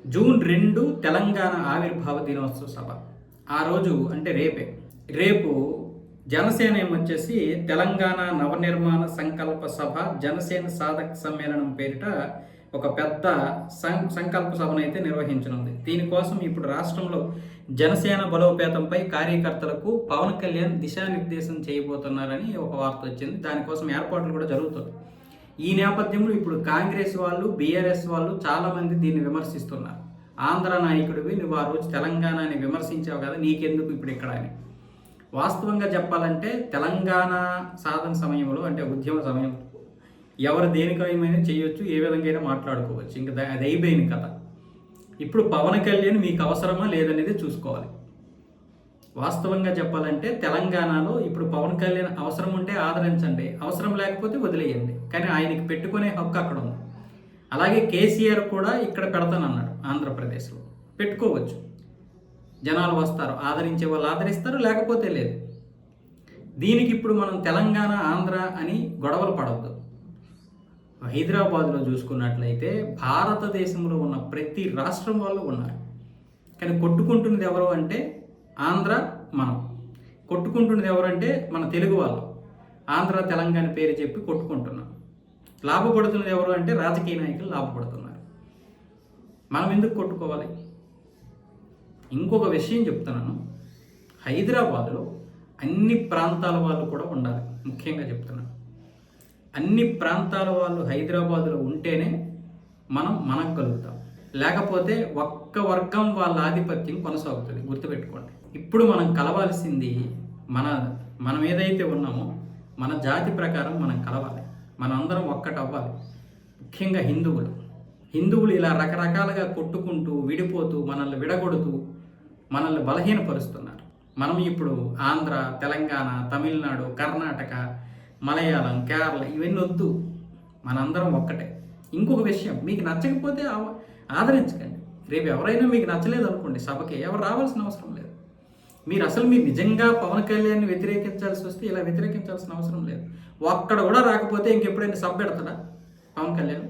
June 2 Telangana ఆవిర్భావ దినోత్సవ సభ. ఆ రోజు అంటే రేపు జనసేన ఏమొచ్చేసి తెలంగాణ నవనిర్మాణ సంకల్ప సభ జనసేన సాధక సమ్మేళనం పేరిట ఒక పెద్ద సంకల్ప సభను అయితే నిర్వహించనుంది. దీనికోసం ఇప్పుడు రాష్ట్రంలో జనసేన బలోపేతంపై కార్యకర్తలకు పవన్ కళ్యాణ్ దిశానిర్దేశం చేయబోతున్నారని ఒక వార్త వచ్చింది. దానికోసం ఏర్పాట్లు కూడా జరుగుతుంది. ఈ నేపథ్యంలో ఇప్పుడు కాంగ్రెస్ వాళ్ళు, బీఆర్ఎస్ వాళ్ళు చాలామంది దీన్ని విమర్శిస్తున్నారు. ఆంధ్ర నాయకుడివి, నువ్వు ఆ రోజు తెలంగాణని విమర్శించావు కదా, నీకెందుకు ఇప్పుడు ఇక్కడ అని. వాస్తవంగా చెప్పాలంటే తెలంగాణ సాధన సమయంలో అంటే ఉద్యమ సమయంలో ఎవరు దేనికైనా చేయొచ్చు, ఏ విధంగా మాట్లాడుకోవచ్చు. ఇంకా అది అయిపోయింది కదా. ఇప్పుడు పవన్ కళ్యాణ్ మీకు అవసరమా లేదనేది చూసుకోవాలి. వాస్తవంగా చెప్పాలంటే తెలంగాణలో ఇప్పుడు పవన్ కళ్యాణ్ అవసరం ఉంటే ఆదరించండి, అవసరం లేకపోతే వదిలేయండి. కానీ ఆయనకి పెట్టుకునే హక్కు అక్కడ ఉంది. అలాగే కేసీఆర్ కూడా ఇక్కడ పెడతానన్నాడు, ఆంధ్రప్రదేశ్లో పెట్టుకోవచ్చు. జనాలు వస్తారు, ఆదరించే వాళ్ళు ఆదరిస్తారు, లేకపోతే లేదు. దీనికి ఇప్పుడు మనం తెలంగాణ ఆంధ్ర అని గొడవలు పడవద్దు. హైదరాబాద్లో చూసుకున్నట్లయితే భారతదేశంలో ఉన్న ప్రతి రాష్ట్రం వాళ్ళు ఉన్నారు. కానీ కొట్టుకుంటున్నది ఎవరు అంటే ఆంధ్ర, మనం కొట్టుకుంటున్నది ఎవరంటే మన తెలుగు వాళ్ళు. ఆంధ్ర తెలంగాణ పేరు చెప్పి కొట్టుకుంటున్నాం. లాభపడుతున్నది ఎవరు అంటే రాజకీయ నాయకులు లాభపడుతున్నారు. మనం ఎందుకు కొట్టుకోవాలి? ఇంకొక విషయం చెప్తున్నాను, హైదరాబాదులో అన్ని ప్రాంతాల వాళ్ళు కూడా ఉండాలి. ముఖ్యంగా చెప్తున్నాను, అన్ని ప్రాంతాల వాళ్ళు హైదరాబాదులో ఉంటేనే మనం మనగలుగుతాం. లేకపోతే ఒక్క వర్గం వాళ్ళ ఆధిపత్యం కొనసాగుతుంది. గుర్తుపెట్టుకోండి. ఇప్పుడు మనం కలవాల్సింది మనం ఏదైతే ఉన్నామో మన జాతి ప్రకారం మనం కలవాలి. మనందరం ఒక్కటవ్వాలి. ముఖ్యంగా హిందువులు ఇలా రకరకాలుగా కొట్టుకుంటూ విడిపోతూ మనల్ని విడగొడుతూ మనల్ని బలహీనపరుస్తున్నారు. మనం ఇప్పుడు ఆంధ్ర, తెలంగాణ, తమిళనాడు, కర్ణాటక, మలయాళం, కేరళ ఇవన్నీ వద్దు. మనందరం ఒక్కటే. ఇంకొక విషయం, మీకు నచ్చకపోతే ఆదరించకండి. రేపు ఎవరైనా మీకు నచ్చలేదు అనుకోండి, సభకి ఎవరు రావాల్సిన అవసరం లేదు. మీరు నిజంగా పవన్ కళ్యాణ్ని వ్యతిరేకించాల్సి వస్తే ఇలా వ్యతిరేకించాల్సిన అవసరం లేదు. ఒక్కడ కూడా రాకపోతే ఇంకెప్పుడైనా సభ పెడతాడా పవన్ కళ్యాణ్?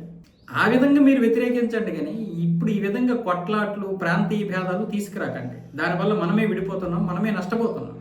ఆ విధంగా మీరు వ్యతిరేకించండి. కానీ ఇప్పుడు ఈ విధంగా కొట్లాట్లు, ప్రాంతీయ భేదాలు తీసుకురాకండి. దానివల్ల మనమే విడిపోతున్నాం, మనమే నష్టపోతున్నాం.